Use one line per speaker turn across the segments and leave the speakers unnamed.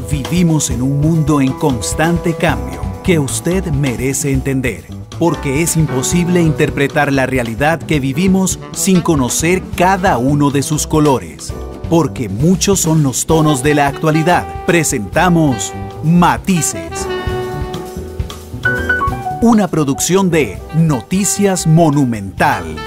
Vivimos en un mundo en constante cambio que usted merece entender, porque es imposible interpretar la realidad que vivimos sin conocer cada uno de sus colores. Porque muchos son los tonos de la actualidad. Presentamos Matices. Una producción de Noticias Monumental.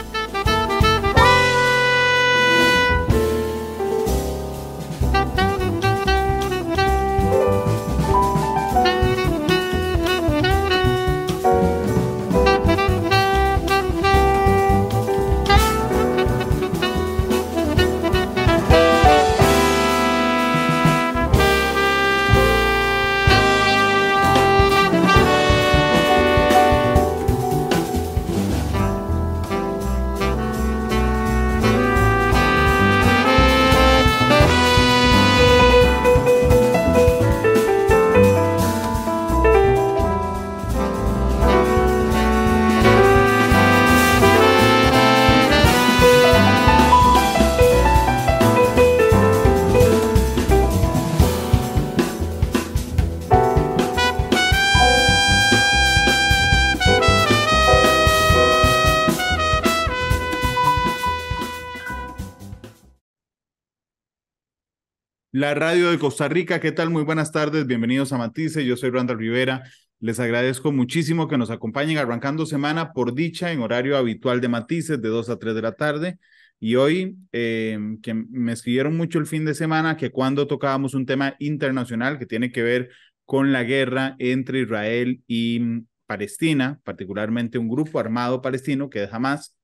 La radio de Costa Rica, ¿qué tal? Muy buenas tardes, bienvenidos a Matices, yo soy Randall Rivera, les agradezco muchísimo que nos acompañen arrancando semana por dicha en horario habitual de Matices de 2 a 3 de la tarde y hoy que me escribieron mucho el fin de semana que cuando tocábamos un tema internacional que tiene que ver con la guerra entre Israel y Palestina, particularmente un grupo armado palestino que es Hamas.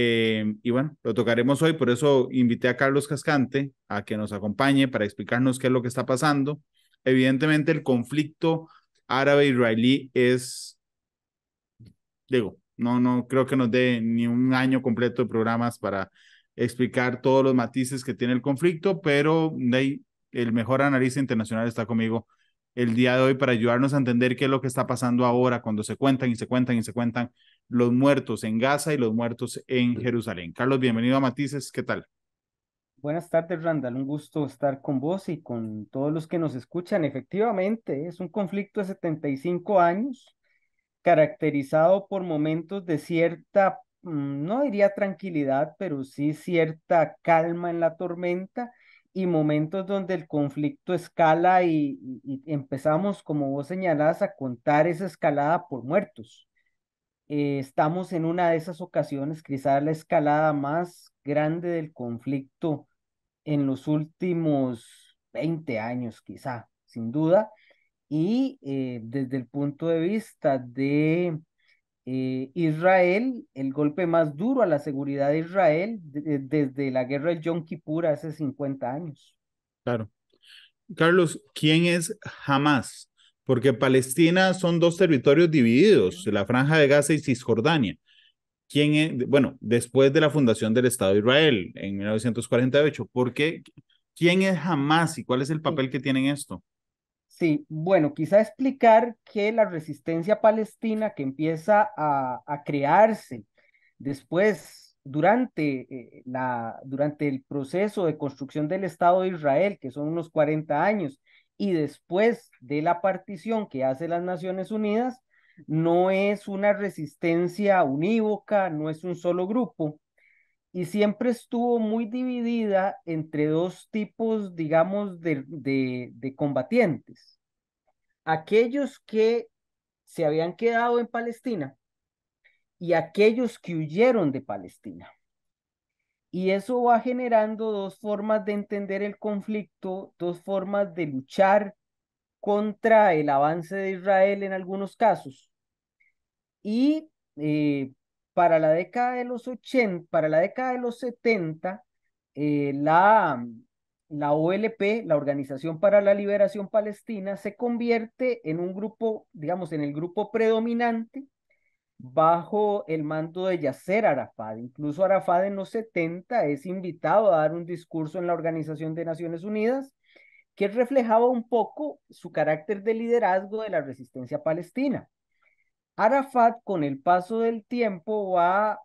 Y bueno, lo tocaremos hoy, por eso invité a Carlos Cascante a que nos acompañe para explicarnos qué es lo que está pasando. Evidentemente el conflicto árabe-israelí es, no creo que nos dé ni un año completo de programas para explicar todos los matices que tiene el conflicto, pero el mejor analista internacional está conmigo el día de hoy para ayudarnos a entender qué es lo que está pasando ahora cuando se cuentan y se cuentan y se cuentan los muertos en Gaza y los muertos en Jerusalén. Carlos, bienvenido a Matices, ¿qué tal?
Buenas tardes, Randall. Un gusto estar con vos y con todos los que nos escuchan. Efectivamente, es un conflicto de 75 años, caracterizado por momentos de cierta, no diría tranquilidad, pero sí cierta calma en la tormenta y momentos donde el conflicto escala y empezamos, como vos señalás, a contar esa escalada por muertos. Estamos en una de esas ocasiones, quizás la escalada más grande del conflicto en los últimos 20 años, quizá, sin duda, y desde el punto de vista de Israel, el golpe más duro a la seguridad de Israel desde la guerra del Yom Kippur hace 50 años.
Claro. Carlos, ¿quién es Hamas? Porque Palestina son dos territorios divididos, la Franja de Gaza y Cisjordania. ¿Quién es? Bueno, después de la fundación del Estado de Israel en 1948, ¿por qué? ¿Quién es Hamas y cuál es el
Sí,
papel que tiene en esto?
sí, bueno, quizá explicar que la resistencia palestina que empieza a crearse después, durante el proceso de construcción del Estado de Israel, que son unos 40 años, y después de la partición que hace las Naciones Unidas, no es una resistencia unívoca, no es un solo grupo, y siempre estuvo muy dividida entre dos tipos, digamos, de combatientes. Aquellos que se habían quedado en Palestina y aquellos que huyeron de Palestina. Y eso va generando dos formas de entender el conflicto, dos formas de luchar contra el avance de Israel en algunos casos. Y para la década de los 80, para la década de los 70, la OLP, la Organización para la Liberación Palestina, se convierte en un grupo, digamos, en el grupo predominante bajo el mando de Yasser Arafat. Incluso Arafat en los 70 es invitado a dar un discurso en la Organización de Naciones Unidas que reflejaba un poco su carácter de liderazgo de la resistencia palestina. Arafat, con el paso del tiempo, va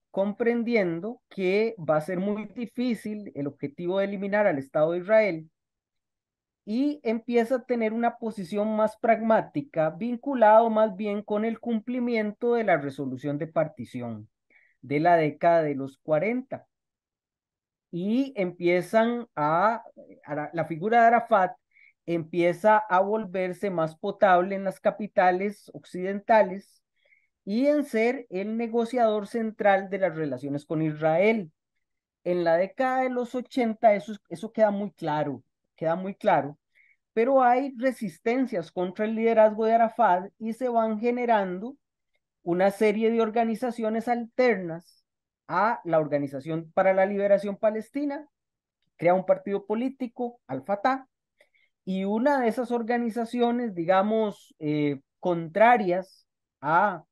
comprendiendo que va a ser muy difícil el objetivo de eliminar al Estado de Israel y empieza a tener una posición más pragmática, vinculado más bien con el cumplimiento de la resolución de partición de la década de los 40. Y empiezan la figura de Arafat empieza a volverse más potable en las capitales occidentales y en ser el negociador central de las relaciones con Israel. En la década de los 80 eso queda muy claro, pero hay resistencias contra el liderazgo de Arafat y se van generando una serie de organizaciones alternas a la Organización para la Liberación Palestina, crea un partido político, Al-Fatah, y una de esas organizaciones, digamos, contrarias a,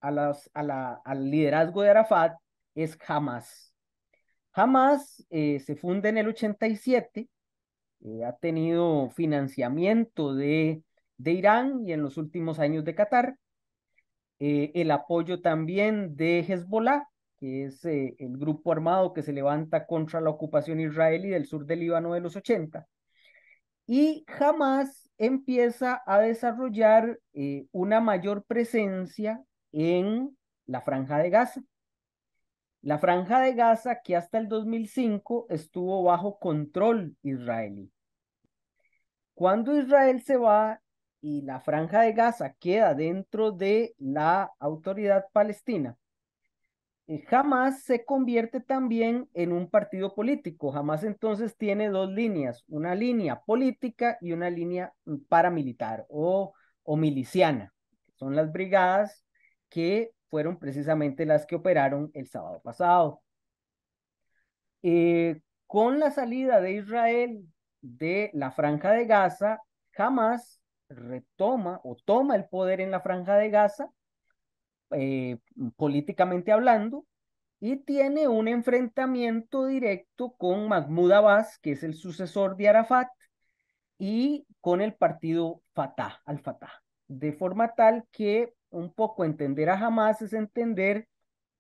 al liderazgo de Arafat es Hamas. Hamas se funda en el 87, ha tenido financiamiento de Irán y en los últimos años de Qatar, el apoyo también de Hezbollah, que es el grupo armado que se levanta contra la ocupación israelí del sur del Líbano de los 80. Y Hamas empieza a desarrollar una mayor presencia en la Franja de Gaza. La Franja de Gaza que hasta el 2005 estuvo bajo control israelí. Cuando Israel se va y la Franja de Gaza queda dentro de la autoridad palestina, Hamas se convierte también en un partido político. Hamas entonces tiene dos líneas, una línea política y una línea paramilitar o miliciana. Son las brigadas que fueron precisamente las que operaron el sábado pasado. Con la salida de Israel de la Franja de Gaza, Hamas retoma o toma el poder en la Franja de Gaza, políticamente hablando, y tiene un enfrentamiento directo con Mahmoud Abbas, que es el sucesor de Arafat, y con el partido Fatah, al-Fatah, de forma tal que un poco entender a Hamas es entender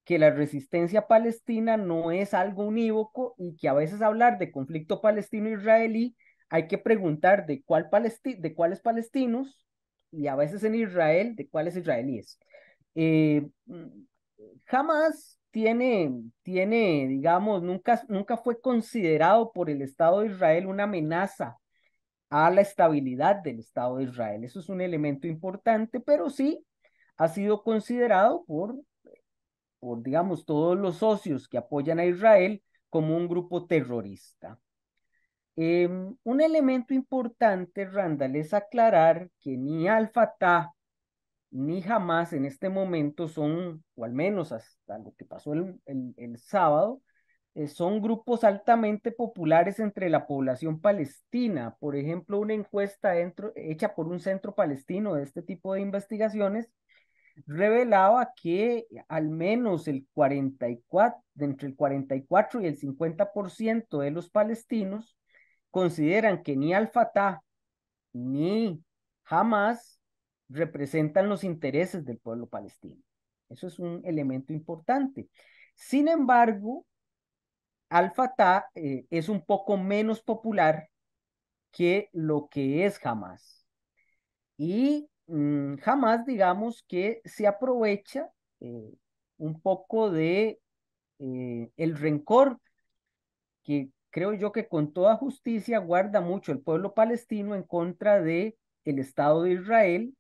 que la resistencia palestina no es algo unívoco y que a veces hablar de conflicto palestino-israelí hay que preguntar de cuáles palestinos y a veces en Israel de cuáles israelíes. Jamás digamos, nunca fue considerado por el Estado de Israel una amenaza a la estabilidad del Estado de Israel. Eso es un elemento importante, pero sí ha sido considerado digamos, todos los socios que apoyan a Israel como un grupo terrorista. Un elemento importante, Randall, es aclarar que ni Al-Fatah ni Hamas en este momento son, o al menos hasta lo que pasó el sábado, son grupos altamente populares entre la población palestina. Por ejemplo, una encuesta hecha por un centro palestino de este tipo de investigaciones revelaba que al menos entre el 44 y el 50% de los palestinos consideran que ni Al-Fatah ni Hamas representan los intereses del pueblo palestino. Eso es un elemento importante. Sin embargo, Al-Fatah es un poco menos popular que lo que es Hamas. Y Hamas, digamos que se aprovecha un poco de el rencor que creo yo que con toda justicia guarda mucho el pueblo palestino en contra de el Estado de Israel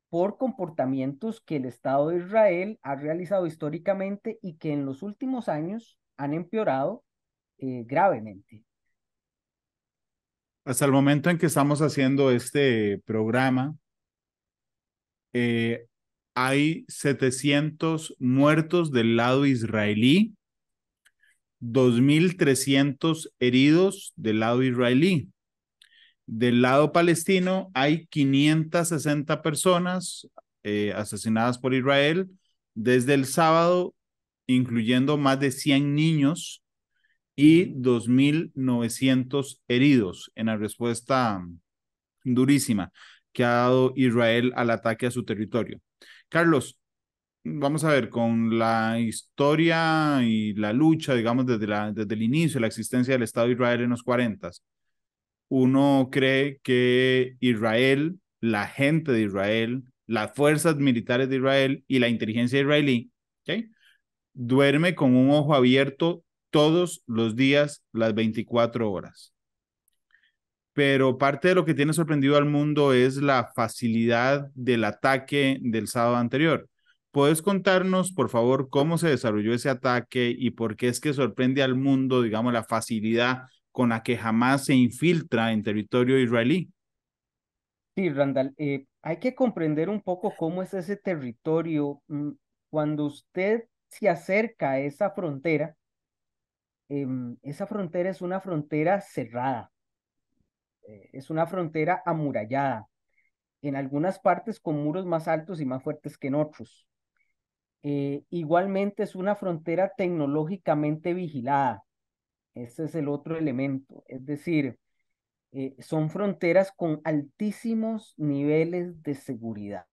por comportamientos que el Estado de Israel ha realizado históricamente y que en los últimos años han empeorado gravemente.
Hasta el momento en que estamos haciendo este programa, hay 700 muertos del lado israelí, 2.300 heridos del lado israelí. Del lado palestino hay 560 personas asesinadas por Israel desde el sábado, incluyendo más de 100 niños y 2.900 heridos en la respuesta durísima que ha dado Israel al ataque a su territorio. Carlos, vamos a ver, con la historia y la lucha, digamos, desde el inicio de la existencia del Estado de Israel en los 40, uno cree que Israel, la gente de Israel, las fuerzas militares de Israel y la inteligencia israelí, ¿okay?, duerme con un ojo abierto todos los días, las 24 horas. Pero parte de lo que tiene sorprendido al mundo es la facilidad del ataque del sábado anterior. ¿Puedes contarnos, por favor, cómo se desarrolló ese ataque y por qué es que sorprende al mundo, digamos, la facilidad con la que Hamás se infiltra en territorio israelí?
Sí, Randall, hay que comprender un poco cómo es ese territorio. Cuando usted se acerca a esa frontera es una frontera cerrada, es una frontera amurallada, en algunas partes con muros más altos y más fuertes que en otros. Igualmente es una frontera tecnológicamente vigilada. Ese es el otro elemento. Es decir, son fronteras con altísimos niveles de seguridad.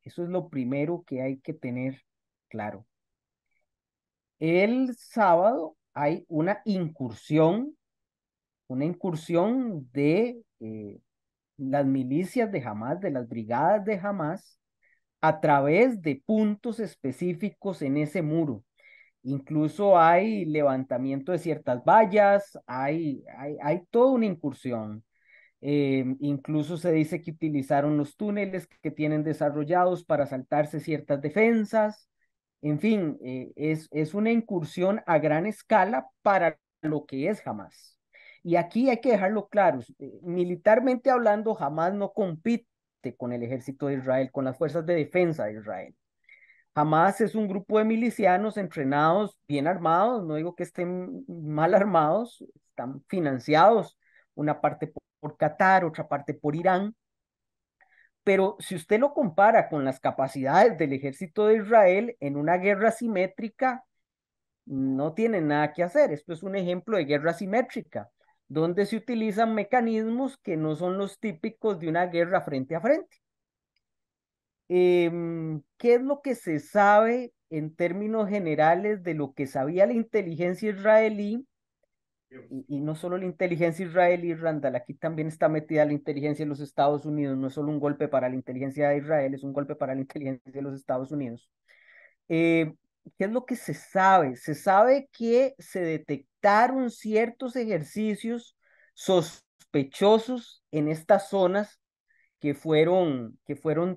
Eso es lo primero que hay que tener claro. El sábado hay una incursión de las milicias de Hamás, de las brigadas de Hamás, a través de puntos específicos en ese muro. Incluso hay levantamiento de ciertas vallas, hay toda una incursión. Incluso se dice que utilizaron los túneles que tienen desarrollados para saltarse ciertas defensas. En fin, es una incursión a gran escala para lo que es Hamas. Y aquí hay que dejarlo claro, militarmente hablando, Hamas no compite con el ejército de Israel, con las fuerzas de defensa de Israel. Hamas es un grupo de milicianos entrenados, bien armados, no digo que estén mal armados, están financiados, una parte por Qatar, otra parte por Irán, pero si usted lo compara con las capacidades del ejército de Israel en una guerra simétrica, no tiene nada que hacer. Esto es un ejemplo de guerra simétrica, donde se utilizan mecanismos que no son los típicos de una guerra frente a frente. ¿Qué es lo que se sabe en términos generales de lo que sabía la inteligencia israelí? Y no solo la inteligencia israelí, Randall, aquí también está metida la inteligencia de los Estados Unidos, no es solo un golpe para la inteligencia de Israel, es un golpe para la inteligencia de los Estados Unidos. Eh, ¿Qué es lo que se sabe? Se sabe que se detectaron ciertos ejercicios sospechosos en estas zonas que fueron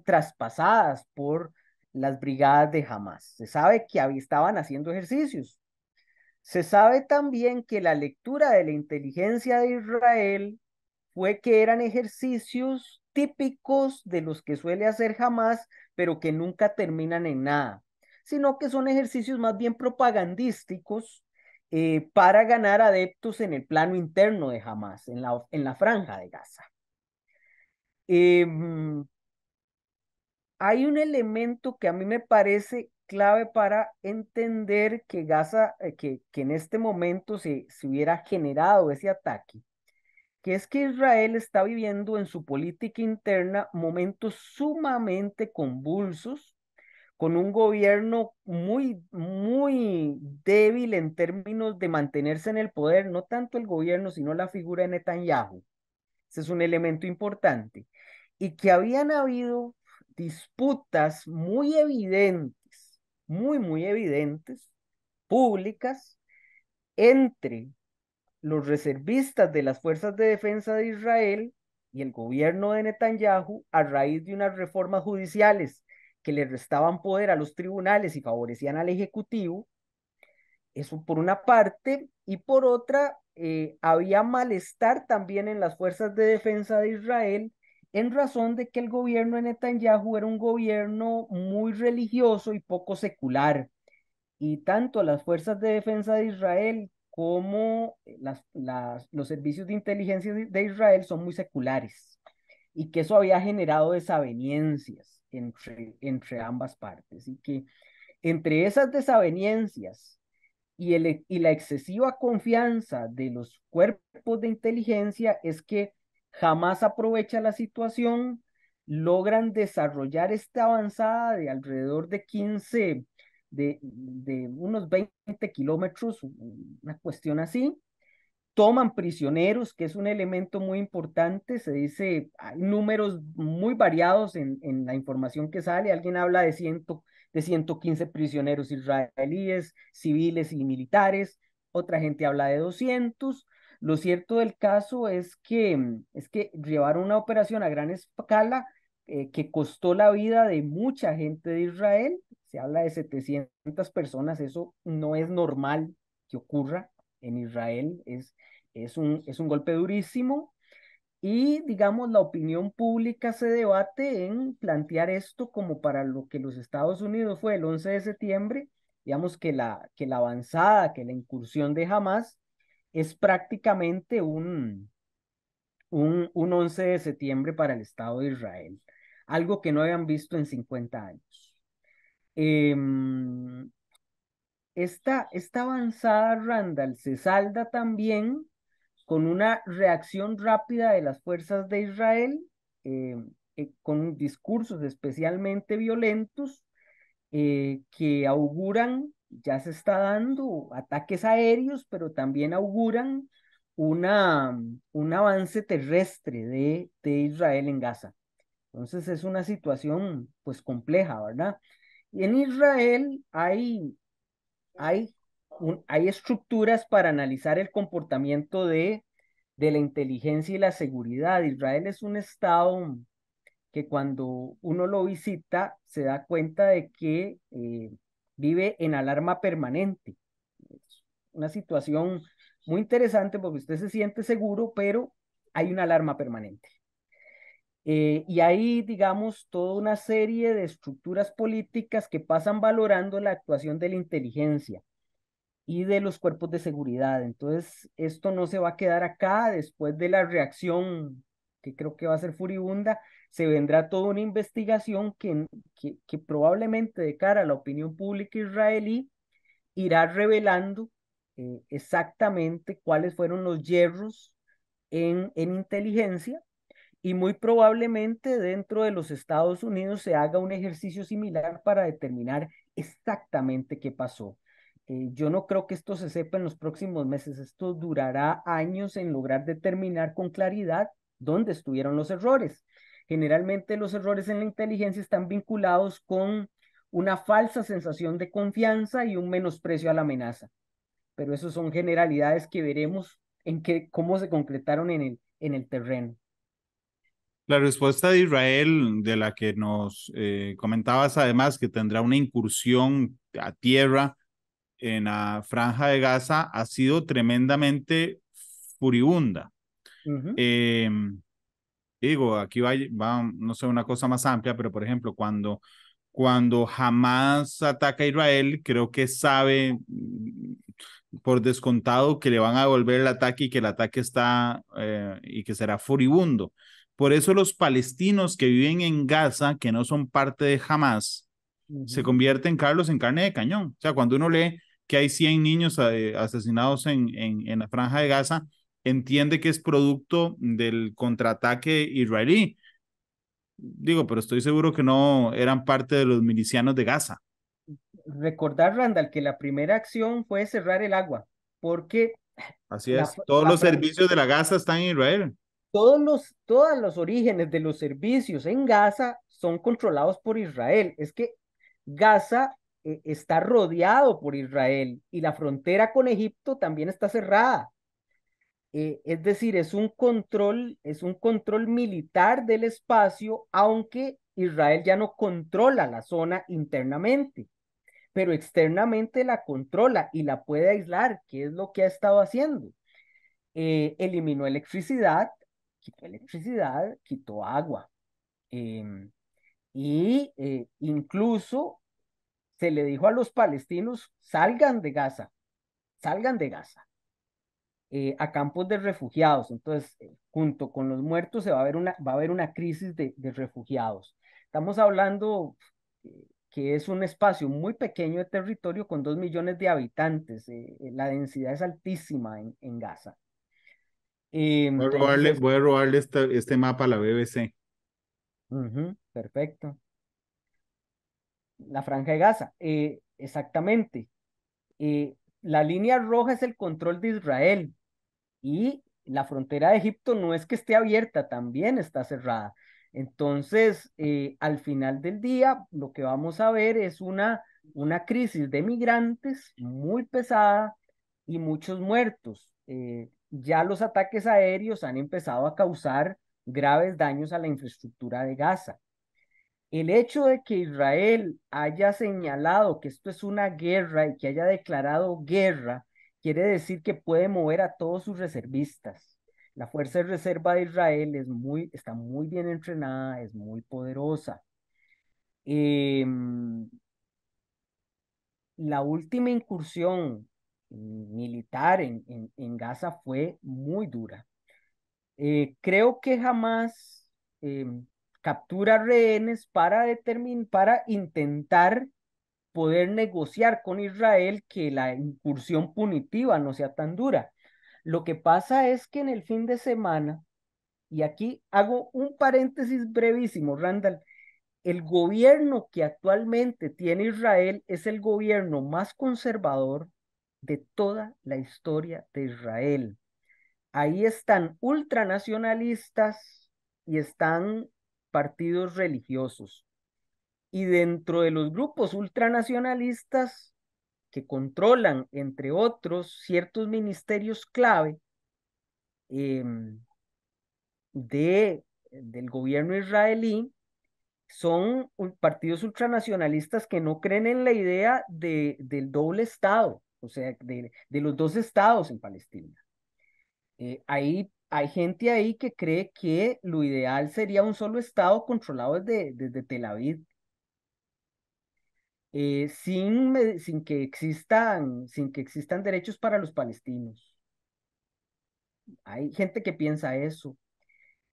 traspasadas por las brigadas de Hamas. Se sabe que estaban haciendo ejercicios. Se sabe también que la lectura de la inteligencia de Israel fue que eran ejercicios típicos de los que suele hacer Hamas, pero que nunca terminan en nada, sino que son ejercicios más bien propagandísticos para ganar adeptos en el plano interno de Hamas, en la franja de Gaza. Em, Hay un elemento que a mí me parece clave para entender que Gaza, que en este momento se hubiera generado ese ataque, que es que Israel está viviendo en su política interna momentos sumamente convulsos, con un gobierno muy, muy débil en términos de mantenerse en el poder, no tanto el gobierno, sino la figura de Netanyahu. Ese es un elemento importante. Y que habían habido disputas muy evidentes, muy, muy evidentes, públicas, entre los reservistas de las Fuerzas de Defensa de Israel y el gobierno de Netanyahu a raíz de unas reformas judiciales que le restaban poder a los tribunales y favorecían al Ejecutivo. Eso por una parte, y por otra, había malestar también en las fuerzas de defensa de Israel en razón de que el gobierno de Netanyahu era un gobierno muy religioso y poco secular. Y tanto las fuerzas de defensa de Israel como los servicios de inteligencia de Israel son muy seculares. Y que eso había generado desavenencias entre ambas partes. Y que entre esas desavenencias y la excesiva confianza de los cuerpos de inteligencia es que jamás aprovecha la situación, logran desarrollar esta avanzada de alrededor de 15, de unos 20 kilómetros, una cuestión así, toman prisioneros, que es un elemento muy importante. Se dice, hay números muy variados en la información que sale. Alguien habla de 115 prisioneros israelíes, civiles y militares. Otra gente habla de 200. Lo cierto del caso es que llevaron una operación a gran escala que costó la vida de mucha gente de Israel. Se habla de 700 personas. Eso no es normal que ocurra en Israel. Es un golpe durísimo y, digamos, la opinión pública se debate en plantear esto como para lo que los Estados Unidos fue el 11 de septiembre, digamos que la avanzada, que la incursión de Hamas es prácticamente un 11 de septiembre para el Estado de Israel, algo que no habían visto en 50 años. Em, esta avanzada, Randall, se salda también con una reacción rápida de las fuerzas de Israel, eh, con discursos especialmente violentos que auguran, ya se está dando ataques aéreos, pero también auguran una, un avance terrestre de Israel en Gaza. Entonces es una situación pues compleja, ¿verdad? Y en Israel hay, hay estructuras para analizar el comportamiento de la inteligencia y la seguridad. Israel es un estado que cuando uno lo visita se da cuenta de que vive en alarma permanente. Es una situación muy interesante porque usted se siente seguro, pero hay una alarma permanente. Y hay, digamos, toda una serie de estructuras políticas que pasan valorando la actuación de la inteligencia y de los cuerpos de seguridad. Entonces, esto no se va a quedar acá después de la reacción, que creo que va a ser furibunda, se vendrá toda una investigación que probablemente de cara a la opinión pública israelí irá revelando exactamente cuáles fueron los yerros en inteligencia y muy probablemente dentro de los Estados Unidos se haga un ejercicio similar para determinar exactamente qué pasó. Yo no creo que esto se sepa en los próximos meses. Esto durará años en lograr determinar con claridad dónde estuvieron los errores. Generalmente los errores en la inteligencia están vinculados con una falsa sensación de confianza y un menosprecio a la amenaza. Pero eso son generalidades que veremos cómo se concretaron en el terreno.
La respuesta de Israel, de la que nos comentabas además, que tendrá una incursión a tierra en la franja de Gaza, ha sido tremendamente furibunda.
Ujú.
Eh, Digo, aquí va, no sé, una cosa más amplia, pero por ejemplo, cuando Hamas ataca a Israel, creo que sabe por descontado que le van a devolver el ataque y que el ataque está y que será furibundo. Por eso los palestinos que viven en Gaza, que no son parte de Hamas, se
Ujú.
convierten, Carlos, en carne de cañón. O sea, cuando uno lee que hay 100 niños asesinados en la franja de Gaza, entiende que es producto del contraataque israelí. Digo, pero estoy seguro que no eran parte de los milicianos de Gaza.
Recordar, Randall, que la primera acción fue cerrar el agua, porque
Así es. Todos
la
los
fran-
servicios de la Gaza están en Israel.
todos los orígenes de los servicios en Gaza son controlados por Israel. Es que Gaza está rodeado por Israel y la frontera con Egipto también está cerrada. Es decir, es un control militar del espacio, aunque Israel ya no controla la zona internamente, pero externamente la controla y la puede aislar, que es lo que ha estado haciendo. Eliminó electricidad, quitó agua. Incluso se le dijo a los palestinos, salgan de Gaza, a campos de refugiados. Entonces, junto con los muertos se va a haber una crisis de refugiados. Estamos hablando que es un espacio muy pequeño de territorio con 2 millones de habitantes. La densidad es altísima en Gaza. Entonces es,
Voy a robarle este mapa a la BBC.
ujú, perfecto. La Franja de Gaza, exactamente. La línea roja es el control de Israel y la frontera de Egipto no es que esté abierta, también está cerrada. Entonces, al final del día, lo que vamos a ver es una crisis de migrantes muy pesada y muchos muertos. Ya los ataques aéreos han empezado a causar graves daños a la infraestructura de Gaza. El hecho de que Israel haya señalado que esto es una guerra y que haya declarado guerra, quiere decir que puede mover a todos sus reservistas. La Fuerza de Reserva de Israel está muy bien entrenada, es muy poderosa. Em, la última incursión militar en Gaza fue muy dura. Creo que jamás captura rehenes para intentar poder negociar con Israel que la incursión punitiva no sea tan dura. Lo que pasa es que en el fin de semana, y aquí hago un paréntesis brevísimo, Randall, el gobierno que actualmente tiene Israel es el gobierno más conservador de toda la historia de Israel. Ahí están ultranacionalistas y están partidos religiosos. Y dentro de los grupos ultranacionalistas que controlan, entre otros, ciertos ministerios clave em, del gobierno israelí, son partidos ultranacionalistas que no creen en la idea del doble Estado, o sea, de los dos estados en Palestina. Hay gente ahí que cree que lo ideal sería un solo Estado controlado desde Tel Aviv, sin que existan derechos para los palestinos. Hay gente que piensa eso.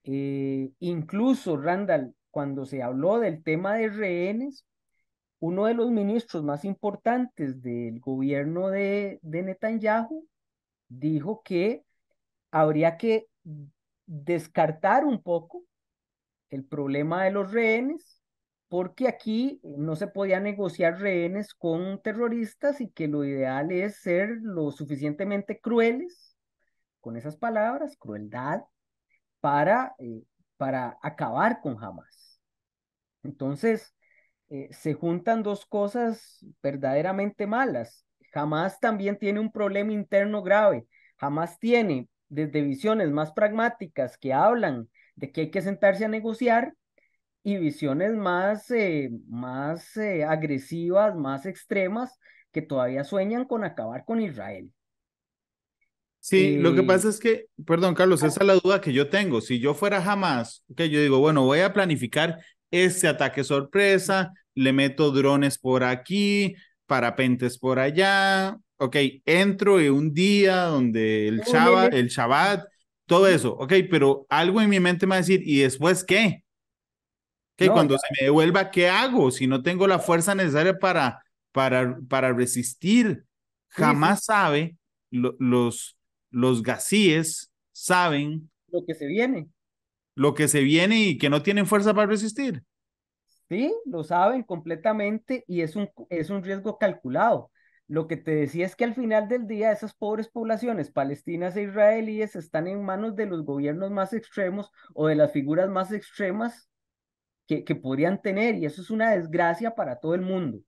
Incluso, Randall, cuando se habló del tema de rehenes, uno de los ministros más importantes del gobierno de Netanyahu dijo que habría que descartar un poco el problema de los rehenes, porque aquí no se podía negociar rehenes con terroristas y que lo ideal es ser lo suficientemente crueles, con esas palabras, crueldad, para, eh, para acabar con Hamas. Entonces, se juntan dos cosas verdaderamente malas. Hamas también tiene un problema interno grave. Hamas tiene desde visiones más pragmáticas que hablan de que hay que sentarse a negociar y visiones más agresivas, más extremas, que todavía sueñan con acabar con Israel.
Sí, lo que
Eh,
pasa es que, perdón, Carlos, esa es la duda que yo tengo. Si yo fuera jamás, que yo digo, bueno, voy a planificar este ataque sorpresa, le meto drones por aquí, parapentes por allá, ok, entro en un día donde
túneles,
El Shabbat, todo
ujú.
eso, ok, pero algo en mi mente me va a decir, ¿y después qué? Que
No,
cuando
ya,
se me devuelva, ¿qué hago? Si no tengo la fuerza necesaria para resistir,
sí, sí,
jamás sabe, los gacíes saben
lo que se viene.
lo que se viene y que no tienen fuerza para resistir.
Sí, lo saben completamente y es un riesgo calculado. Lo que te decía es que al final del día esas pobres poblaciones palestinas e israelíes están en manos de los gobiernos más extremos o de las figuras más extremas que podrían tener y eso es una desgracia para todo el mundo.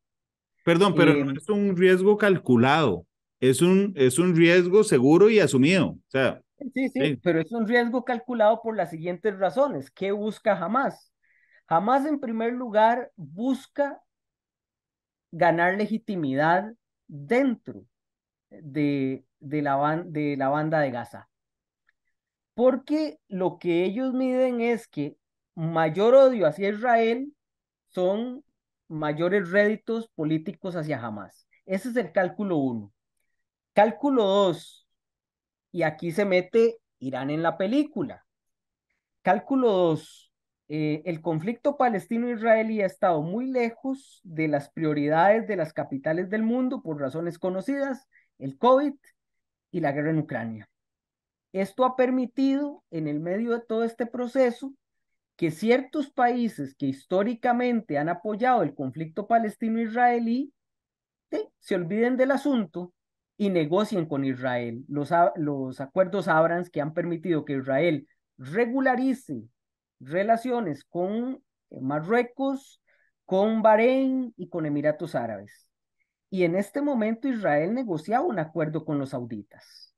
Perdón, pero no
Em,
es un riesgo calculado, es un riesgo seguro y asumido. O sea,
sí, sí,
sí.
pero es un riesgo calculado por las siguientes razones. ¿Qué busca Hamas? Hamas en primer lugar busca ganar legitimidad dentro de la banda de Gaza. Porque lo que ellos miden es que mayor odio hacia Israel son mayores réditos políticos hacia Hamas. Ese es el cálculo uno. Cálculo dos, y aquí se mete Irán en la película. Cálculo dos, el conflicto palestino-israelí ha estado muy lejos de las prioridades de las capitales del mundo por razones conocidas, el COVID y la guerra en Ucrania. Esto ha permitido, en el medio de todo este proceso, que ciertos países que históricamente han apoyado el conflicto palestino-israelí se olviden del asunto y negocien con Israel. Los acuerdos Abrams que han permitido que Israel regularice relaciones con Marruecos, con Bahrein y con Emiratos Árabes. Y en este momento Israel negociaba un acuerdo con los sauditas.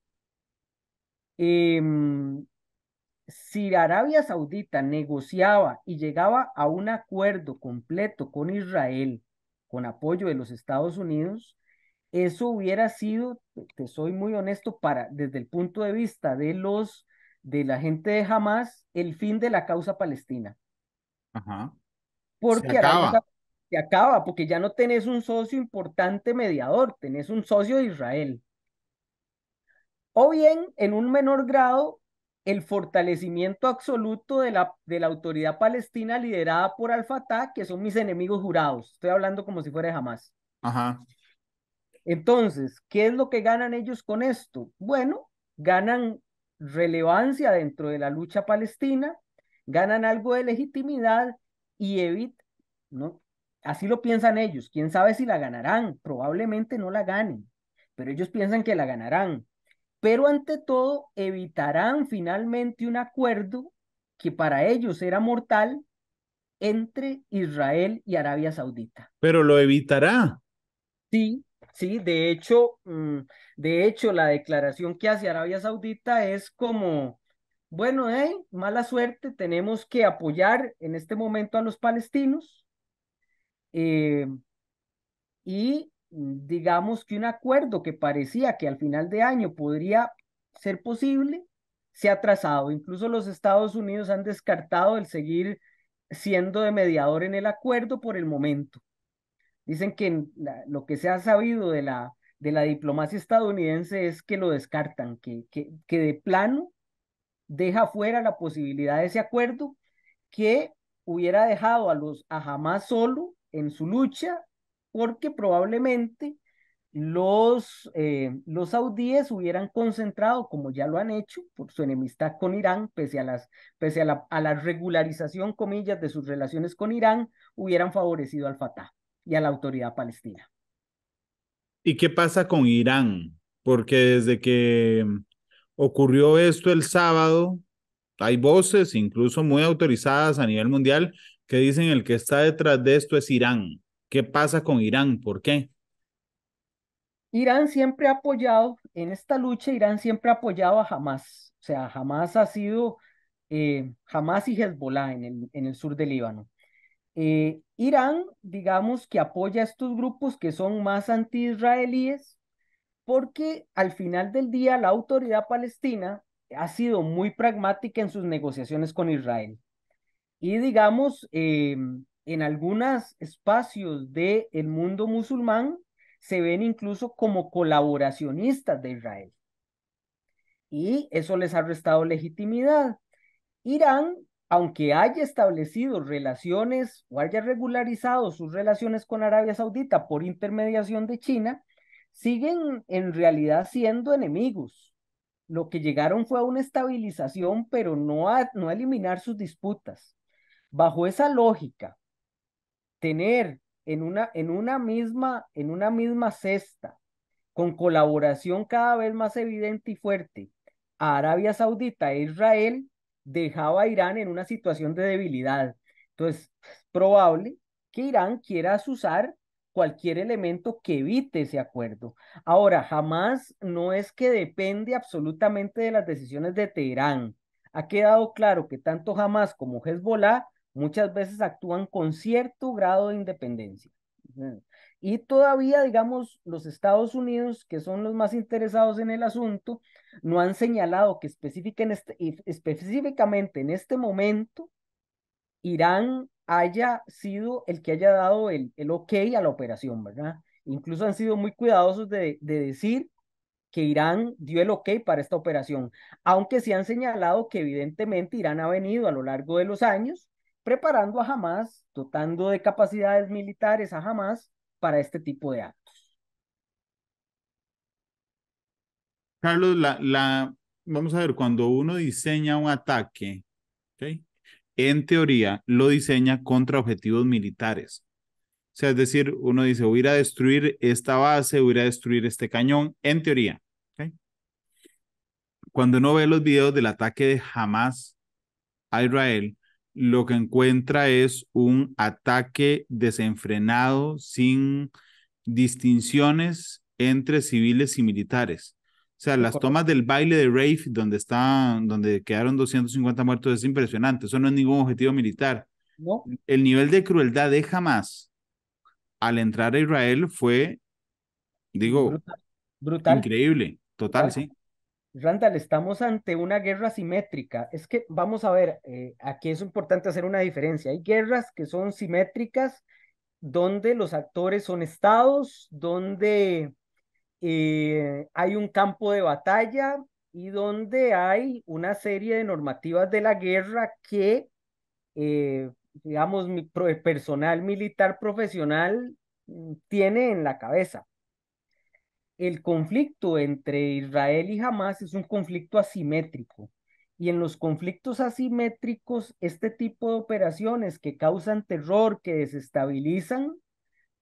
Si Arabia Saudita negociaba y llegaba a un acuerdo completo con Israel, con apoyo de los Estados Unidos, eso hubiera sido, te soy muy honesto, desde el punto de vista de la gente de Hamas, el fin de la causa palestina.
Ajá. Se
Porque Arabia
acaba.
Saudita se acaba, porque ya no tenés un socio importante mediador, tenés un socio de Israel. O bien, en un menor grado, el fortalecimiento absoluto de la autoridad palestina liderada por Al-Fatah, que son mis enemigos jurados. Estoy hablando como si fuera Hamas.
Ajá.
Entonces, ¿qué es lo que ganan ellos con esto? Bueno, ganan relevancia dentro de la lucha palestina, ganan algo de legitimidad y ¿no? Así lo piensan ellos. ¿Quién sabe si la ganarán? Probablemente no la ganen, pero ellos piensan que la ganarán. Pero ante todo, evitarán finalmente un acuerdo que para ellos era mortal entre Israel y Arabia Saudita.
Pero lo evitará.
Sí, sí, de hecho, la declaración que hace Arabia Saudita es como, bueno, mala suerte, tenemos que apoyar en este momento a los palestinos eh, y digamos que un acuerdo que parecía que al final de año podría ser posible, se ha atrasado. Incluso los Estados Unidos han descartado el seguir siendo de mediador en el acuerdo por el momento. Dicen que lo que se ha sabido de la diplomacia estadounidense es que lo descartan, que de plano deja fuera la posibilidad de ese acuerdo que hubiera dejado a Hamas solo en su lucha, porque probablemente los saudíes hubieran concentrado, como ya lo han hecho, por su enemistad con Irán, pese a la regularización, comillas, de sus relaciones con Irán, hubieran favorecido al Fatah y a la autoridad palestina.
¿Y qué pasa con Irán? Porque desde que ocurrió esto el sábado, hay voces, incluso muy autorizadas a nivel mundial, que dicen el que está detrás de esto es Irán. ¿Qué pasa con Irán? ¿Por qué?
Irán siempre ha apoyado, en esta lucha, Irán siempre ha apoyado a Hamas. O sea, Hamas ha sido Hamas y Hezbollah en el sur del Líbano. Irán, digamos que apoya a estos grupos que son más anti-israelíes, porque al final del día la autoridad palestina ha sido muy pragmática en sus negociaciones con Israel. Y digamos, en algunos espacios del mundo musulmán se ven incluso como colaboracionistas de Israel. Y eso les ha restado legitimidad. Irán, aunque haya establecido relaciones o haya regularizado sus relaciones con Arabia Saudita por intermediación de China, siguen en realidad siendo enemigos. Lo que llegaron fue a una estabilización, pero no a eliminar sus disputas. Bajo esa lógica, tener en una misma cesta, con colaboración cada vez más evidente y fuerte, a Arabia Saudita e Israel, dejaba a Irán en una situación de debilidad. Entonces, es probable que Irán quiera usar cualquier elemento que evite ese acuerdo. Ahora, jamás no es que depende absolutamente de las decisiones de Teherán. Ha quedado claro que tanto Hamas como Hezbollah muchas veces actúan con cierto grado de independencia. Y todavía, digamos, los Estados Unidos, que son los más interesados en el asunto, no han señalado que específicamente en este momento Irán haya sido el que haya dado el ok a la operación, ¿verdad? Incluso han sido muy cuidadosos de decir que Irán dio el ok para esta operación, aunque sí han señalado que evidentemente Irán ha venido a lo largo de los años preparando a Hamas, dotando de capacidades militares a Hamas para este tipo de actos.
Carlos, vamos a ver, cuando uno diseña un ataque, ¿ok? En teoría lo diseña contra objetivos militares. sea, es decir, uno dice, voy a ir a destruir esta base, voy a ir a destruir este cañón, en teoría. ¿Ok? Cuando uno ve los videos del ataque de Hamas a Israel, lo que encuentra es un ataque desenfrenado, sin distinciones entre civiles y militares. O sea, las
Correcto.
tomas del baile de Rave, donde quedaron 250 muertos, es impresionante. Eso no es ningún objetivo militar.
No,
El nivel de crueldad de Hamas al entrar a Israel fue, digo,
brutal, brutal,
increíble. Total,
brutal.
sí.
Randall, estamos ante una guerra simétrica. Es que, vamos a ver, aquí es importante hacer una diferencia. Hay guerras que son simétricas, donde los actores son estados, donde hay un campo de batalla y donde hay una serie de normativas de la guerra que, digamos, personal militar profesional tiene en la cabeza. El conflicto entre Israel y Hamas es un conflicto asimétrico. Y en los conflictos asimétricos, este tipo de operaciones que causan terror, que desestabilizan,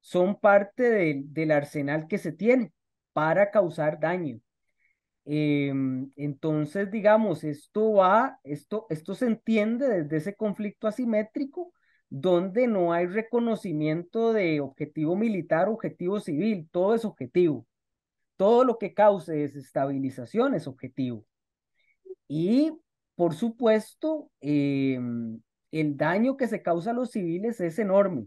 son parte del arsenal que se tiene para causar daño. Entonces, digamos, esto se entiende desde ese conflicto asimétrico, donde no hay reconocimiento de objetivo militar, objetivo civil, todo es objetivo. Todo lo que cause desestabilización es objetivo. Y, por supuesto, el daño que se causa a los civiles es enorme.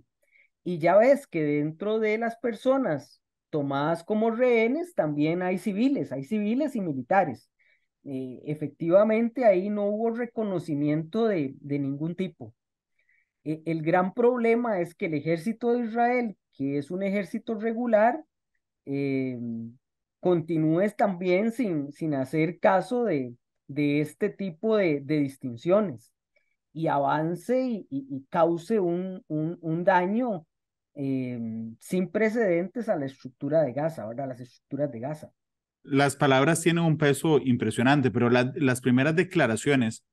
Y ya ves que dentro de las personas tomadas como rehenes también hay civiles y militares. Efectivamente, ahí no hubo reconocimiento de ningún tipo. El gran problema es que el ejército de Israel, que es un ejército regular, eh, continúes también sin hacer caso de este tipo de distinciones y avance y cause un daño eh, sin precedentes a la estructura de Gaza, ¿verdad? A las estructuras de Gaza.
Las palabras tienen un peso impresionante, pero las primeras declaraciones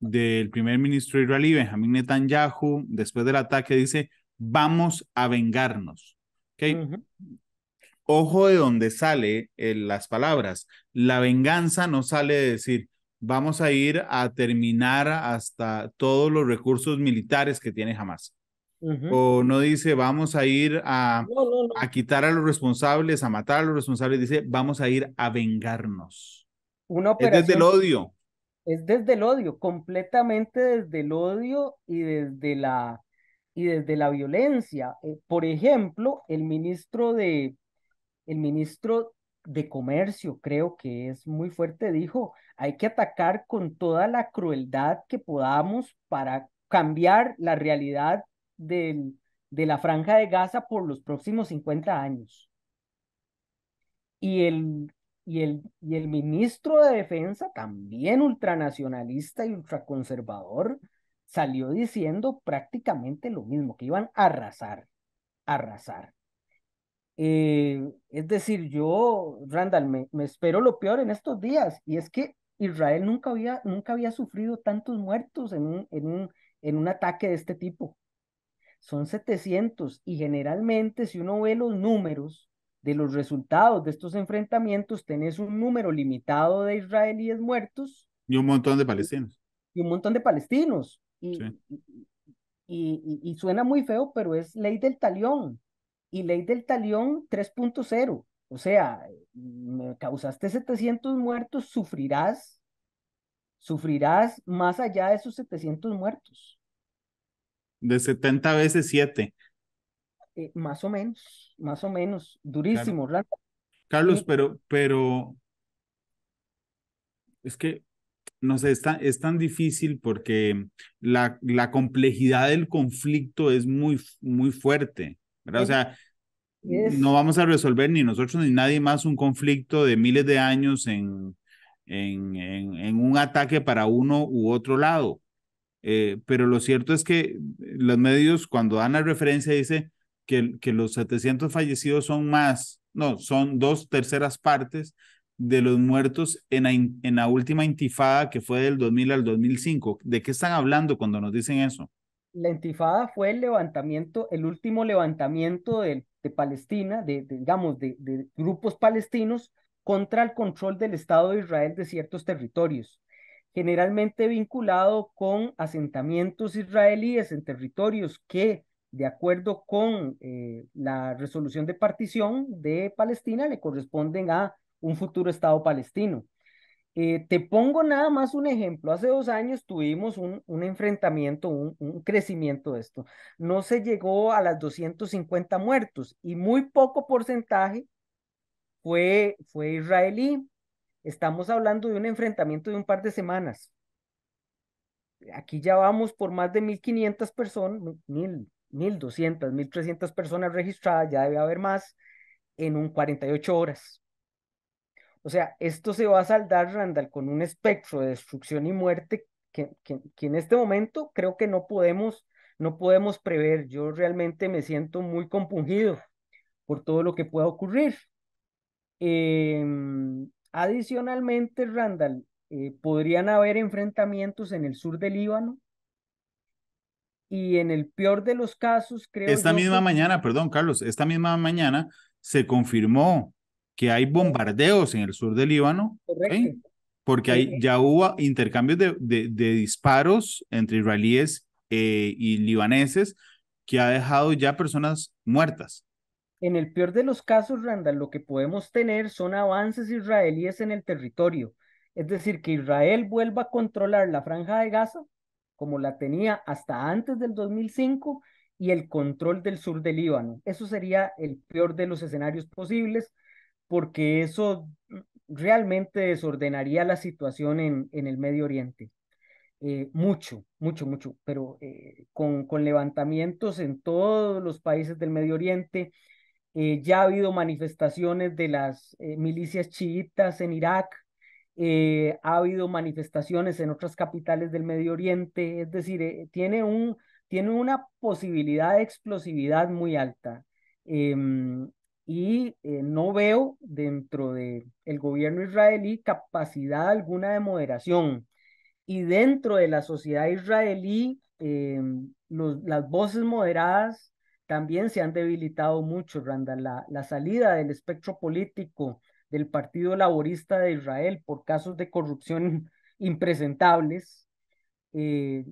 del primer ministro israelí, Benjamín Netanyahu, después del ataque, dice, vamos a vengarnos. ¿Okay?
Ujú,
Ojo de dónde sale las palabras. La venganza no sale de decir, vamos a ir a terminar hasta todos los recursos militares que tiene Hamas.
ujú.
O no dice, vamos a ir
No, no, no.
a quitar a los responsables, a matar a los responsables. Dice, vamos a ir a vengarnos.
Una
Es desde el
operación
odio.
es desde el odio, completamente desde el odio y desde la violencia. Por ejemplo, el ministro de Comercio, creo que es muy fuerte, dijo, hay que atacar con toda la crueldad que podamos para cambiar la realidad de la Franja de Gaza por los próximos 50 años. Y el ministro de Defensa, también ultranacionalista y ultraconservador, salió diciendo prácticamente lo mismo, que iban a arrasar, arrasar. Es decir, yo, Randall, me espero lo peor en estos días, y es que Israel nunca había sufrido tantos muertos en un ataque de este tipo. Son 700, y generalmente si uno ve los números de los resultados de estos enfrentamientos, tenés un número limitado de israelíes muertos
Y un montón de palestinos.
y un montón de palestinos.
Sí.
Y suena muy feo, pero es ley del talión. Y ley del talión 3.0. O sea, me causaste 700 muertos, sufrirás más allá de esos 700 muertos.
De 70 veces 7.
Más o menos,
Claro.
durísimo, ¿verdad?
Carlos,
Y
pero es que, no sé, es tan difícil porque la complejidad del conflicto es muy, muy fuerte, ¿verdad? O
es,
sea, no
es,
vamos a resolver ni nosotros ni nadie más un conflicto de miles de años en un ataque para uno u otro lado. Pero lo cierto es que los medios, cuando dan la referencia, dice que los 700 fallecidos son más, no, son dos terceras partes de los muertos en la última intifada que fue del 2000 al 2005. ¿De qué están hablando cuando nos dicen eso?
la intifada fue el levantamiento, el último levantamiento de Palestina, digamos, de grupos palestinos contra el control del Estado de Israel de ciertos territorios, generalmente vinculado con asentamientos israelíes en territorios que, de acuerdo con la resolución de partición de Palestina, le corresponden a un futuro Estado palestino. Te pongo nada más un ejemplo. Hace 2 años tuvimos un enfrentamiento, un crecimiento de esto. No se llegó a las 250 muertos y muy poco porcentaje fue israelí. Estamos hablando de un enfrentamiento de un par de semanas. Aquí ya vamos por más de 1.500 personas, 1.200, 1.300 personas registradas, ya debe haber más en un 48 horas. O sea, esto se va a saldar, Randall, con un espectro de destrucción y muerte que en este momento creo que no podemos prever. Yo realmente me siento muy compungido por todo lo que pueda ocurrir. Adicionalmente, Randall, podrían haber enfrentamientos en el sur del Líbano y en el peor de los casos, creo
Esta
yo
misma
que
mañana, perdón, Carlos, esta misma mañana se confirmó que hay bombardeos en el sur del Líbano, ¿ok?
correcto.
Porque ya hubo intercambios de disparos entre israelíes y libaneses que ha dejado ya personas muertas.
En el peor de los casos, Randall, lo que podemos tener son avances israelíes en el territorio. Es decir, que Israel vuelva a controlar la franja de Gaza, como la tenía hasta antes del 2005, y el control del sur del Líbano. Eso sería el peor de los escenarios posibles, porque eso realmente desordenaría la situación en el Medio Oriente. Mucho, mucho, mucho, pero con levantamientos en todos los países del Medio Oriente. Ya ha habido manifestaciones de las milicias chiitas en Irak, ha habido manifestaciones en otras capitales del Medio Oriente, es decir, tiene una posibilidad de explosividad muy alta. Y no veo dentro del gobierno israelí capacidad alguna de moderación. Y dentro de la sociedad israelí, las voces moderadas también se han debilitado mucho, Randall. La salida del espectro político del Partido Laborista de Israel por casos de corrupción impresentables eh,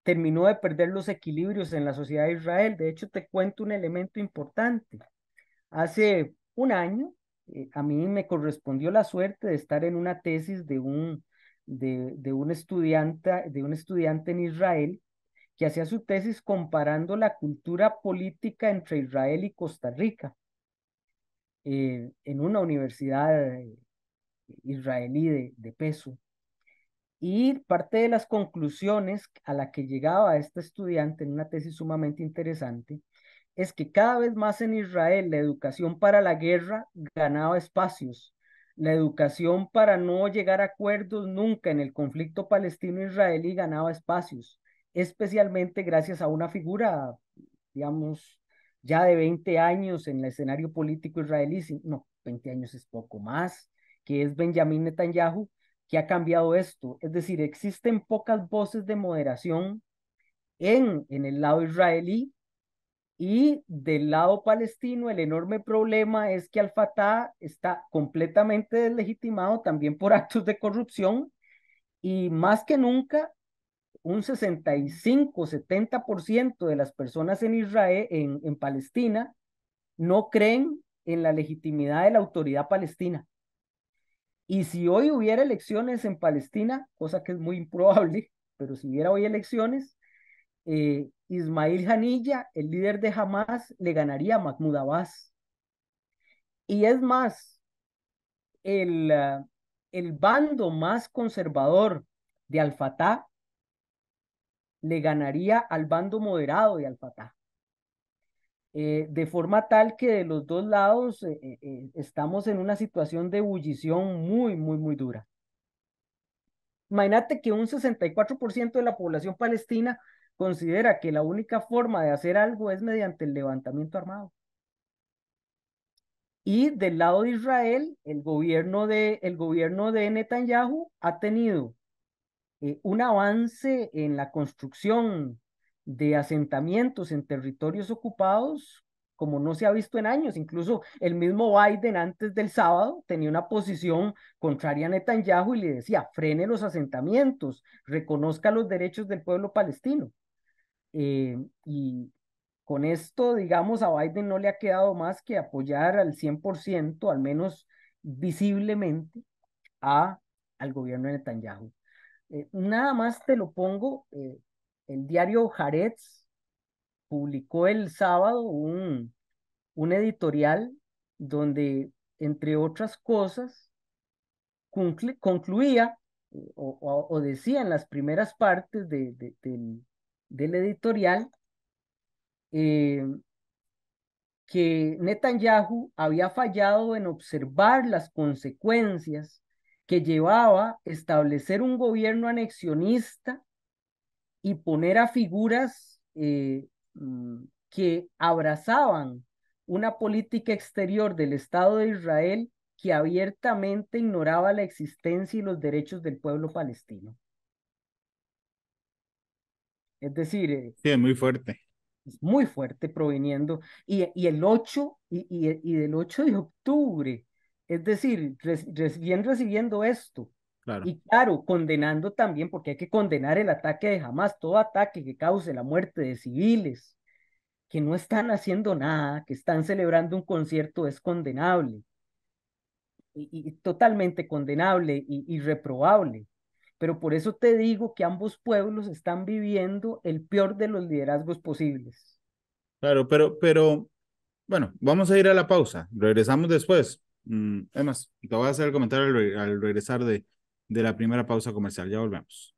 terminó de perder los equilibrios en la sociedad de Israel. De hecho, te cuento un elemento importante. Hace un año, a mí me correspondió la suerte de estar en una tesis de un estudiante en Israel que hacía su tesis comparando la cultura política entre Israel y Costa Rica en una universidad israelí de peso. Y parte de las conclusiones a la que llegaba este estudiante en una tesis sumamente interesante es que cada vez más en Israel la educación para la guerra ganaba espacios. La educación para no llegar a acuerdos nunca en el conflicto palestino-israelí ganaba espacios, especialmente gracias a una figura, digamos, ya de 20 años en el escenario político israelí, no, 20 años es poco más, que es Benjamín Netanyahu, que ha cambiado esto. Es decir, existen pocas voces de moderación en el lado israelí y del lado palestino. El enorme problema es que Al-Fatah está completamente deslegitimado también por actos de corrupción y más que nunca un 65-70% de las personas en Israel, en Palestina, no creen en la legitimidad de la autoridad palestina. Y si hoy hubiera elecciones en Palestina, cosa que es muy improbable, pero si hubiera hoy elecciones, Ismail Haniyeh, el líder de Hamas, le ganaría a Mahmoud Abbas. Y es más, el bando más conservador de Al-Fatah le ganaría al bando moderado de Al-Fatah. De forma tal que de los dos lados estamos en una situación de ebullición muy, muy, muy dura. Imagínate que un 64% de la población palestina considera que la única forma de hacer algo es mediante el levantamiento armado. Y del lado de Israel, el gobierno de Netanyahu ha tenido un avance en la construcción de asentamientos en territorios ocupados como no se ha visto en años. Incluso el mismo Biden antes del sábado tenía una posición contraria a Netanyahu y le decía, frene los asentamientos, reconozca los derechos del pueblo palestino. Y con esto, digamos, a Biden no le ha quedado más que apoyar al 100%, al menos visiblemente, a, al gobierno de Netanyahu. Nada más te lo pongo, el diario Haaretz publicó el sábado un editorial donde, entre otras cosas, concluía o decía en las primeras partes del editorial eh, que Netanyahu había fallado en observar las consecuencias que llevaba establecer un gobierno anexionista y poner a figuras que abrazaban una política exterior del Estado de Israel que abiertamente ignoraba la existencia y los derechos del pueblo palestino. Es decir,
Sí, es muy fuerte.
es muy fuerte proviniendo, y el 8, y del 8 de octubre, es decir, bien recibiendo esto,
Claro.
y claro, condenando también, porque hay que condenar el ataque de Hamas, todo ataque que cause la muerte de civiles, que no están haciendo nada, que están celebrando un concierto, es condenable, y totalmente condenable y reprobable. Pero por eso te digo que ambos pueblos están viviendo el peor de los liderazgos posibles.
Claro, pero, bueno, vamos a ir a la pausa. Regresamos después. Es más, te voy a hacer el comentario al regresar de la primera pausa comercial. Ya volvemos.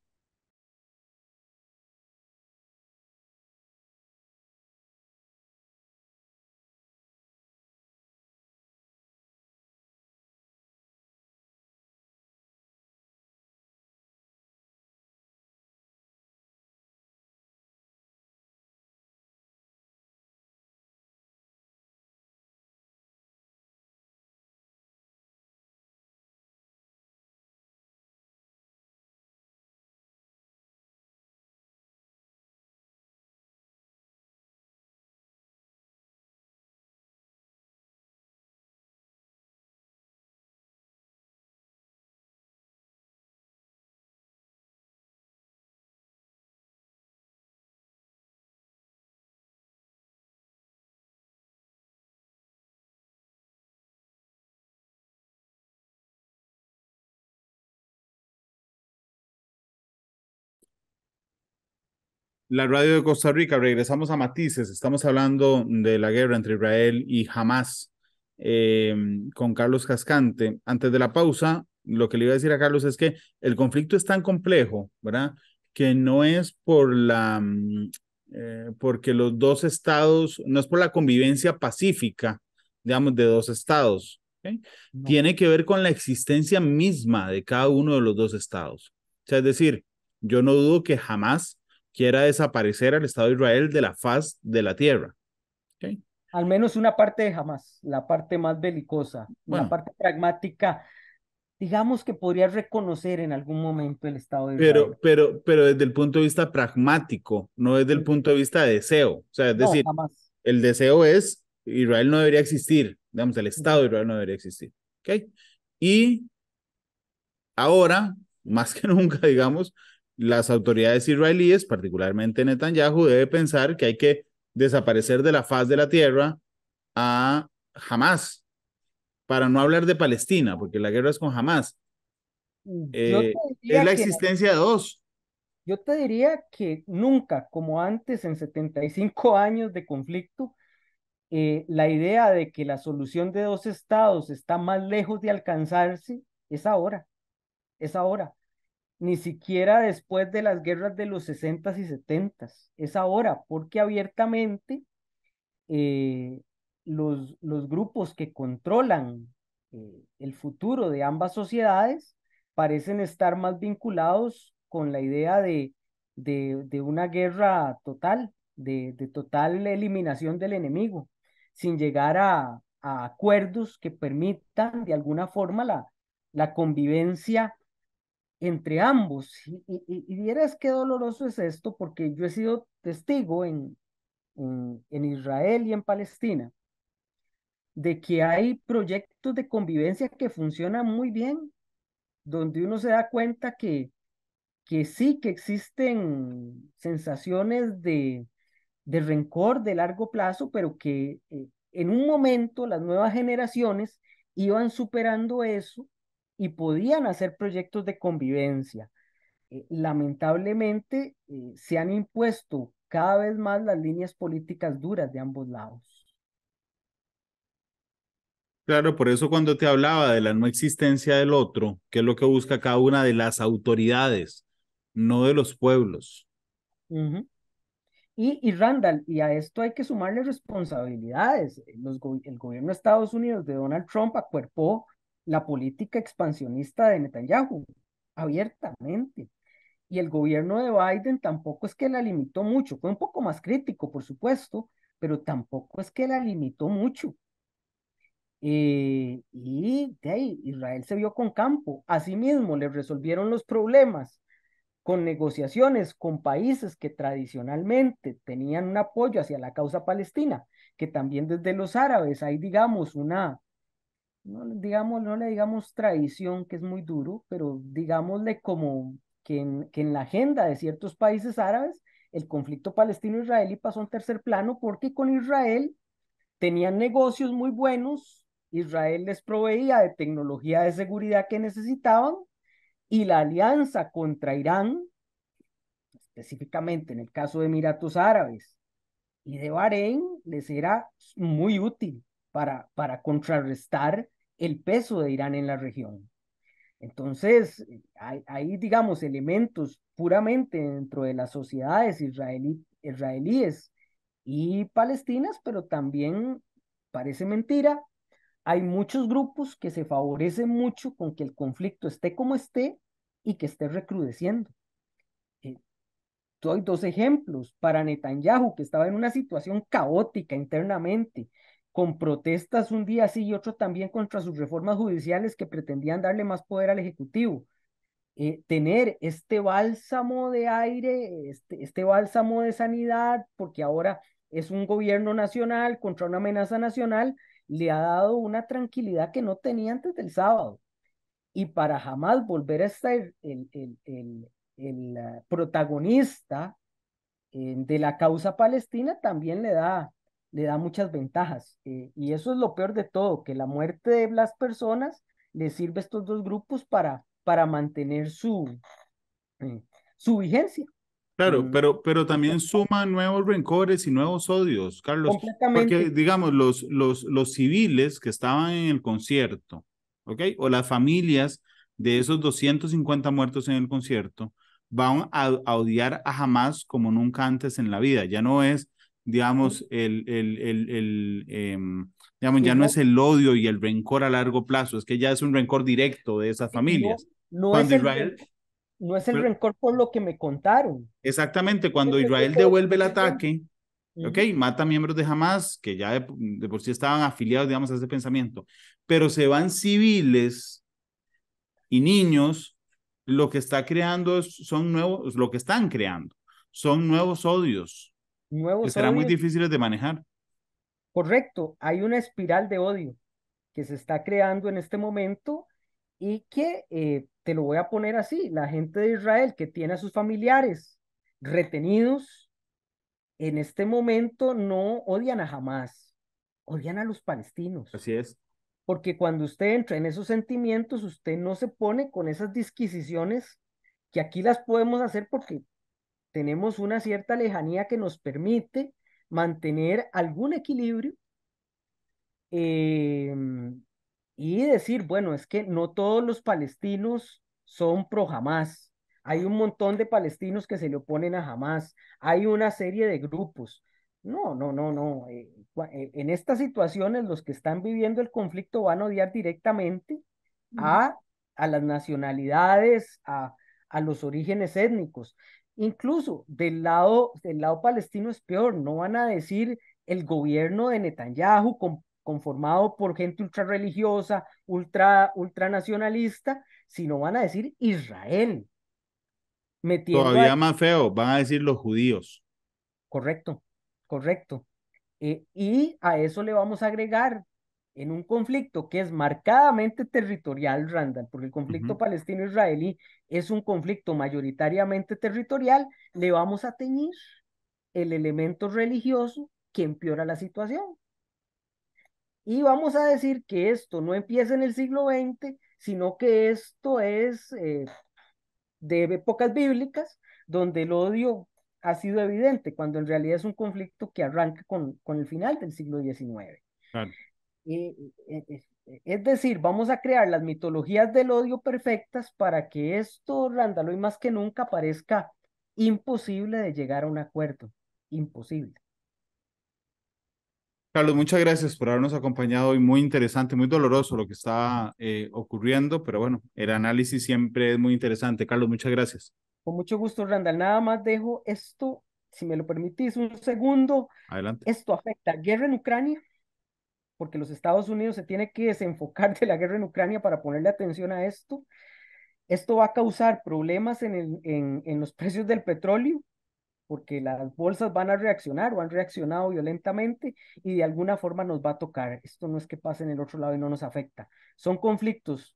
La radio de Costa Rica, regresamos a Matices. Estamos hablando de la guerra entre Israel y Hamas con Carlos Cascante. Antes de la pausa, lo que le iba a decir a Carlos es que el conflicto es tan complejo, ¿verdad? Que no es porque los dos estados, no es por la convivencia pacífica, digamos, de dos estados. ¿Ok?
No.
Tiene que ver con la existencia misma de cada uno de los dos estados. O sea, es decir, yo no dudo que jamás quiera desaparecer al Estado de Israel de la faz de la tierra. ¿Okay?
Al menos una parte de Hamas, la parte más belicosa, la
Bueno,
parte pragmática, digamos que podría reconocer en algún momento el Estado de Israel.
pero desde el punto de vista pragmático, no desde el
Ujú.
punto de vista de deseo. O sea, es
No,
decir,
jamás.
el deseo es Israel no debería existir, digamos, el Estado
Ujú.
de Israel no debería existir. ¿Okay? Y ahora, más que nunca, digamos, las autoridades israelíes, particularmente Netanyahu, debe pensar que hay que desaparecer de la faz de la tierra a Hamas, para no hablar de Palestina, porque la guerra es con Hamas.
Yo te
Es
diría
la
que,
existencia de dos.
yo te diría que nunca, como antes, en 75 años de conflicto, la idea de que la solución de dos estados está más lejos de alcanzarse es ahora, es ahora. Ni siquiera después de las guerras de los 60 y 70, es ahora, porque abiertamente eh, los grupos que controlan el futuro de ambas sociedades parecen estar más vinculados con la idea de una guerra total, de total eliminación del enemigo, sin llegar a acuerdos que permitan de alguna forma la convivencia entre ambos. Y vieras qué doloroso es esto, porque yo he sido testigo en Israel y en Palestina de que hay proyectos de convivencia que funcionan muy bien, donde uno se da cuenta que sí, que existen sensaciones de rencor de largo plazo, pero que en un momento las nuevas generaciones iban superando eso y podían hacer proyectos de convivencia. Lamentablemente, se han impuesto cada vez más las líneas políticas duras de ambos lados.
Claro, por eso cuando te hablaba de la no existencia del otro, que es lo que busca cada una de las autoridades, no de los pueblos.
Ujú. Y Randall, y a esto hay que sumarle responsabilidades. El gobierno de Estados Unidos de Donald Trump acuerpó la política expansionista de Netanyahu abiertamente. Y el gobierno de Biden tampoco es que la limitó mucho. Fue un poco más crítico, por supuesto, pero tampoco es que la limitó mucho. Y de ahí, Israel se vio con campo. Asimismo, le resolvieron los problemas con negociaciones con países que tradicionalmente tenían un apoyo hacia la causa palestina, que también desde los árabes hay, digamos, no le digamos tradición, que es muy duro, pero digámosle como que en la agenda de ciertos países árabes, el conflicto palestino-israelí pasó a un tercer plano porque con Israel tenían negocios muy buenos, Israel les proveía de tecnología de seguridad que necesitaban y la alianza contra Irán, específicamente en el caso de Emiratos Árabes y de Bahrein, les era muy útil para contrarrestar el peso de Irán en la región. Entonces, hay, digamos, elementos puramente dentro de las sociedades israelíes y palestinas, pero también parece mentira. Hay muchos grupos que se favorecen mucho con que el conflicto esté como esté y que esté recrudeciendo. Eh, Doy dos ejemplos. Para Netanyahu, que estaba en una situación caótica internamente, con protestas un día sí y otro también contra sus reformas judiciales que pretendían darle más poder al Ejecutivo. Tener este bálsamo de aire, este bálsamo de sanidad, porque ahora es un gobierno nacional contra una amenaza nacional, le ha dado una tranquilidad que no tenía antes del sábado. Y para jamás volver a ser el protagonista de la causa palestina también le da muchas ventajas. Y eso es lo peor de todo, que la muerte de las personas le sirve a estos dos grupos para mantener eh, su vigencia.
Claro,
Mm,
pero también suma nuevos rencores y nuevos odios, Carlos, porque
completamente.
digamos, los civiles que estaban en el concierto, ¿ok? O las familias de esos 250 muertos en el concierto, van a odiar a Hamas como nunca antes en la vida. Ya no es, digamos, digamos, ya no es
No,
el odio y el rencor a largo plazo, es que ya es un rencor directo de esas
no,
familias.
no es
Cuando
el
Israel,
rencor, no es el rencor por lo que me contaron.
exactamente,
Es
cuando
el
Israel
rencor
devuelve el
por-
ataque, ok,
Ujú.
mata miembros de Hamas que ya de por sí estaban afiliados, digamos, a ese pensamiento, pero se van civiles y niños, lo que está creando son nuevos, lo que están creando son nuevos odios que
Nuevos
serán muy
odios,
difíciles de manejar.
correcto. Hay una espiral de odio que se está creando en este momento y que, te lo voy a poner así, la gente de Israel que tiene a sus familiares retenidos en este momento no odian a Hamas, odian a los palestinos.
Así es.
Porque cuando usted entra en esos sentimientos, usted no se pone con esas disquisiciones que aquí las podemos hacer porque tenemos una cierta lejanía que nos permite mantener algún equilibrio, eh, y decir, bueno, es que no todos los palestinos son pro Hamas. Hay un montón de palestinos que se le oponen a Hamas. Hay una serie de grupos. No, no, no, no. En estas situaciones los que están viviendo el conflicto van a odiar directamente a, a las nacionalidades, a los orígenes étnicos. Incluso del lado palestino es peor. No van a decir el gobierno de Netanyahu conformado por gente ultrarreligiosa, ultranacionalista, sino van a decir Israel, metiendo
Todavía
ahí,
más feo, van a decir los judíos.
correcto, correcto. Y a eso le vamos a agregar en un conflicto que es marcadamente territorial, Randall, porque el conflicto
Ujú.
palestino-israelí es un conflicto mayoritariamente territorial, le vamos a teñir el elemento religioso que empeora la situación. Y vamos a decir que esto no empieza en el siglo XX, sino que esto es de épocas bíblicas, donde el odio ha sido evidente, cuando en realidad es un conflicto que arranca con el final del siglo XIX.
Claro.
Eh, es decir, vamos a crear las mitologías del odio perfectas para que esto, Randall, hoy más que nunca parezca imposible de llegar a un acuerdo. Imposible.
Carlos, muchas gracias por habernos acompañado hoy. Muy interesante, muy doloroso lo que está ocurriendo, pero bueno, el análisis siempre es muy interesante. Carlos, muchas gracias.
Con mucho gusto, Randall. Nada más dejo esto, si me lo permitís, un segundo.
Adelante.
Esto afecta a guerra en Ucrania, porque los Estados Unidos se tiene que desenfocar de la guerra en Ucrania para ponerle atención a esto. Esto va a causar problemas en los precios del petróleo, porque las bolsas van a reaccionar o han reaccionado violentamente y de alguna forma nos va a tocar. Esto no es que pase en el otro lado y no nos afecta. Son conflictos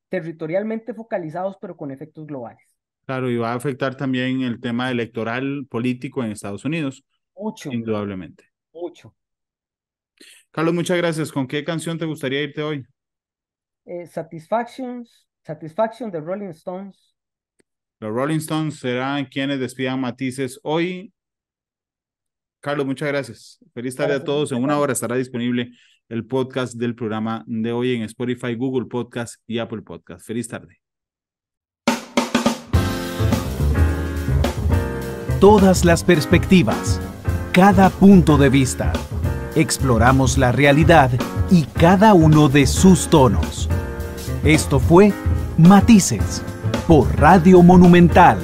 territorialmente focalizados, pero con efectos globales.
Claro, y va a afectar también el tema electoral político en Estados Unidos,
Mucho,
indudablemente.
mucho.
Carlos, muchas gracias. ¿Con qué canción te gustaría irte hoy?
Satisfaction de Rolling Stones.
Los Rolling Stones serán quienes despidan Matices hoy. Carlos, muchas gracias. Feliz tarde
Para
a todos. En
servirte,
una hora
Randall.
estará disponible el podcast del programa de hoy en Spotify, Google Podcast y Apple Podcast. Feliz tarde.
Todas las perspectivas, cada punto de vista. Exploramos la realidad y cada uno de sus tonos. Esto fue Matices por Radio Monumental.